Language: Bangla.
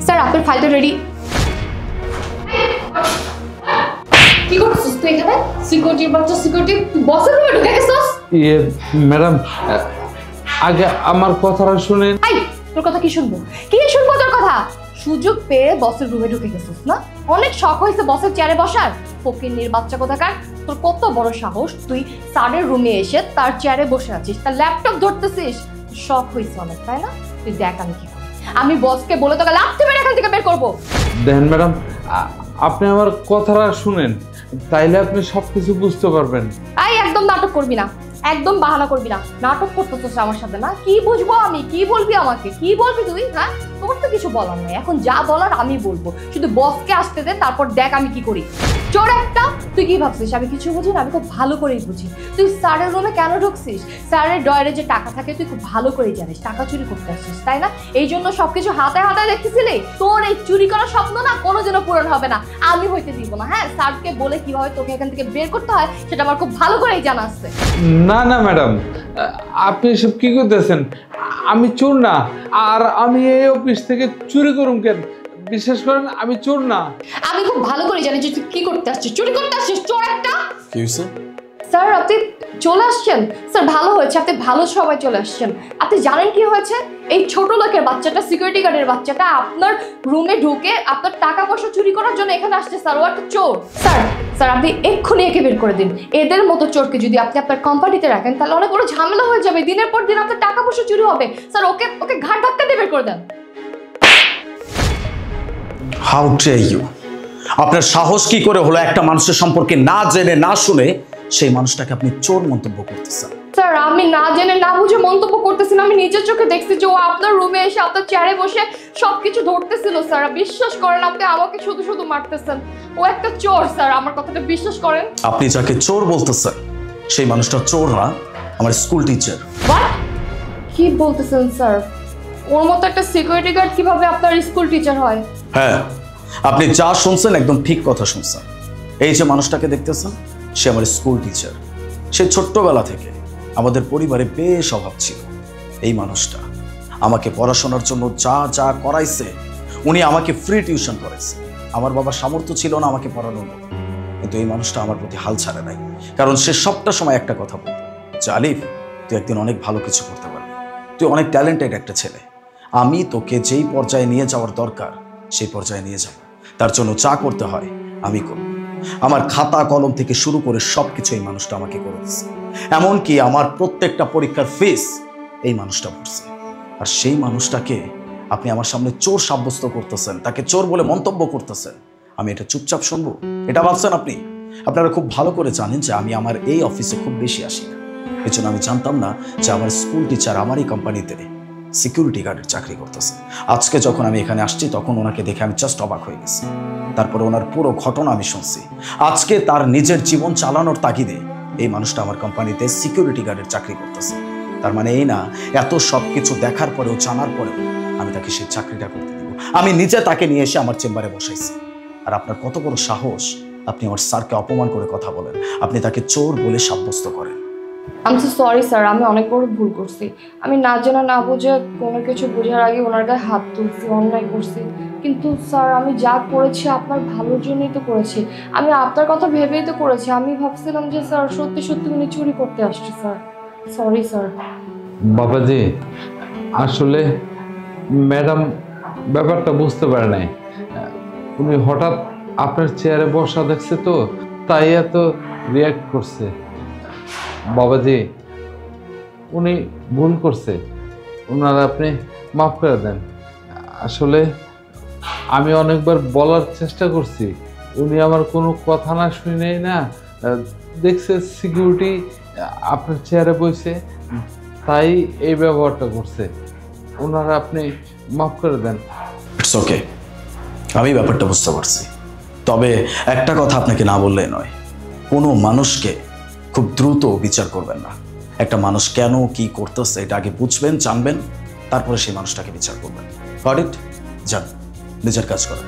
স্যার আপনার ফাইলটা রেডি। কি করছিস তুই এখানে? সিকিউরিটির বাচ্চা সিকিউরিটি বসের রুমে ঢুকে গেছিস? ম্যাডাম আগে আমার কথাটা শুনেন। আই তোর কথা কি শুনবো? কি শুনবো তোর কথা? সুযোগ পেয়ে বসের রুমে ঢুকে গেছিস না? অনেক শখ হয়েছে বসের চেয়ারে বসার। ফকিন্নির বাচ্চা কোথাকার, তোর কত বড় সাহস তুই স্যারের রুমে এসে তার চেয়ারে বসে আছিস, তার ল্যাপটপ ধরতেছিস। শখ হয়েছে অনেক, তাই না? তুই দেখ আমি কি করি। আমি বসকে বলে তোকে লাথি মেরে এখান থেকে বের করবো। দেখেন ম্যাডাম, আপনি আমার কথাটা শুনেন, তাইলে আপনি সবকিছু বুঝতে পারবেন। আই একদম নাটক করবি না, একদম বাহানা করবি না। নাটক করতেছিস আমার সাথে না? কি বুঝবো আমি? কি বলবি আমাকে? কি বলবি তুই? হ্যাঁ, তোর তো কিছু বলার নাই। এখন যা বলার আমি বলবো, শুধু বসকে আসতে দে, তারপর দেখ আমি কি করি। চোর একটা! তুই কি ভাবছিস আমি কিছু বুঝি না? আমি খুব ভালো করেই বুঝি। তুই স্যারের রুমে কেন ঢুকছিস? স্যারের ডয়ারে যে টাকা থাকে তুই খুব ভালো করেই জানিস। টাকা চুরি করতে আসছিস, তাই না? এই জন্য সবকিছু হাতায় হাতায় দেখতেছিলি। তোর এই চুরি করার স্বপ্ন না কোনোদিনও পূরণ হবে না, আমি হইতে দিব না। হ্যাঁ, স্যারকে বলে কিভাবে তোকে এখান থেকে বের করতে হয় সেটা আমার খুব ভালো করেই জানা আছে। না না ম্যাডাম, আপনি এসব কি করতেছেন? আমি চোর না, আর আমি এই অফিস থেকে চুরি করুম কেন? বিশ্বাস করেন আমি চোর না। আমি খুব ভালো করে জানি যে তুই কি করতে আসছিস, চুরি করতে আসছিস, চোর একটা। কি হয়েছে? স্যার আপনি চলে আসছেন? স্যার ভালো হয়েছে, আপনি ভালো সময় চলে আসছেন। আপনি জানেন কি হয়েছে? এই ছোট লোকের বাচ্চাটা, সিকিউরিটি গার্ডের বাচ্চাটা আপনার রুমে ঢুকে আপনার টাকা পয়সা চুরি করার জন্য এখানে আসছে। স্যার ও একটা চোর। স্যার স্যার আপনি এক্ষুনি একে বের করে দিন। এদের মতো চোরকে যদি আপনি আপনার কোম্পানিতে রাখেন তাহলে অনেক বড় ঝামেলা হয়ে যাবে। দিনের পর দিন আপনার টাকা পয়সা চুরি হবে। স্যার ওকে ওকে ঘাট ধাক্কা দিয়ে বের করে দেন। How dare you! আপনার সাহস কি করে হলো একটা মানুষের সম্পর্কে না জেনে না শুনে সেই মানুষটাকে আপনি চোর মন্তব্য করতেছেন? স্যার আমি না জেনে না বুঝে মন্তব্য করতেছি না। আমি নিজের চোখে দেখছি যে ও আপনার রুমে এসে আপনার চেয়ারে বসে সবকিছু ধরতেছিল। স্যার বিশ্বাস করেন, আপনি আমাকে শুধু শুধু মারতেছেন। ও একটা চোর স্যার, আমার কথাটা বিশ্বাস করেন। আপনি যাকে চোর বলতেছেন সেই মানুষটা চোর না, আমার স্কুল টিচার। হোয়াট? কি বলতেছেন স্যার? ওর মতো একটা সিকিউরিটি গার্ড কিভাবে আপনার স্কুল টিচার হয়? হ্যাঁ, আপনি যা শুনছেন একদম ঠিক কথা শুনছেন। এই যে মানুষটাকে দেখতেছেন সে আমার স্কুল টিচার। সে ছোট্টবেলা থেকে আমাদের পরিবারে বেশ অভাব ছিল। এই মানুষটা আমাকে পড়াশোনার জন্য যা যা করাইছে, উনি আমাকে ফ্রি টিউশন করাইছে। আমার বাবার সামর্থ্য ছিল না আমাকে পড়ানোর মতো, কিন্তু এই মানুষটা আমার প্রতি হাল ছাড়ে নাই। কারণ সে সবটা সময় একটা কথা বলতো যে আলিফ, তুই একদিন অনেক ভালো কিছু করতে পারবি, তুই অনেক ট্যালেন্টেড একটা ছেলে। আমি তোকে যেই পর্যায়ে নিয়ে যাওয়ার দরকার সেই পর্যায়ে নিয়ে যাব। তার জন্য যা করতে হয় আমি করব। আমার খাতা কলম থেকে শুরু করে সবকিছু এই মানুষটা আমাকে করে দিচ্ছে। এমনকি আমার প্রত্যেকটা পরীক্ষার ফিস এই মানুষটা ভরছে। আর সেই মানুষটাকে আপনি আমার সামনে চোর সাব্যস্ত করতেছেন, তাকে চোর বলে মন্তব্য করতেছেন। আমি এটা চুপচাপ শুনবো? এটা ভাবছেন আপনি? আপনারা খুব ভালো করে জানেন যে আমি আমার এই অফিসে খুব বেশি আসি না। এই জন্য আমি জানতাম না যে আমার স্কুল টিচার আমারই কোম্পানিতে সিকিউরিটি গার্ডের চাকরি করতেছে। আজকে যখন আমি এখানে আসছি তখন ওনাকে দেখে আমি জাস্ট অবাক হয়ে গেছি। তারপরে ওনার পুরো ঘটনা আমি শুনছি। আজকে তার নিজের জীবন চালানোর তাগিদে এই মানুষটা আমার কোম্পানিতে সিকিউরিটি গার্ডের চাকরি করতেছে। তার মানে এই না এত সব কিছু দেখার পরেও জানার পরেও আমি তাকে সেই চাকরিটা করতে দিব। আমি নিজে তাকে নিয়ে এসে আমার চেম্বারে বসাইছি। আর আপনার কত বড় সাহস, আপনি আমার স্যারকে অপমান করে কথা বলেন, আপনি তাকে চোর বলে সাব্যস্ত করেন। আমি তো সরি স্যার, আমি অনেক বড় ভুল করছি। আমি না জানা না বুঝে কোনো কিছু বোঝার আগে ওনার গায়ে হাত তুলছি, অন্যায় করছি। কিন্তু স্যার আমি যা করেছি আপনার ভালোর জন্যই তো করেছি। আমি আপনার কথা ভেবেই তো করেছি। আমি ভাবছিলাম যে স্যার সত্যি সত্যি উনি চুরি করতে আসছে। Sir sorry sir. বাবাজি আসলে ম্যাডাম ব্যাপারটা বুঝতে পারে নাই। উনি হঠাৎ আপনার চেয়ারে বসা দেখছে তো, তাই এত রিয়াক্ট করছে। বাবাজি উনি ভুল করছে, ওনারা আপনি মাফ করে দেন। আসলে আমি অনেকবার বলার চেষ্টা করছি, উনি আমার কোনো কথা না শুনেই না দেখছে সিকিউরিটি আপনার চেয়ারে বসে, তাই এই ব্যবহারটা করছে। ওনারা আপনি মাফ করে দেন। ইটস ওকে, আমি ব্যাপারটা বুঝতে পারছি। তবে একটা কথা আপনাকে না বললেই নয়, কোনো মানুষকে খুব দ্রুত বিচার করবেন না। একটা মানুষ কেন কি করতেছে এটা আগে বুঝবেন, জানবেন, তারপরে সেই মানুষটাকে বিচার করবেন। Got it? যান, নিজের কাজ করেন।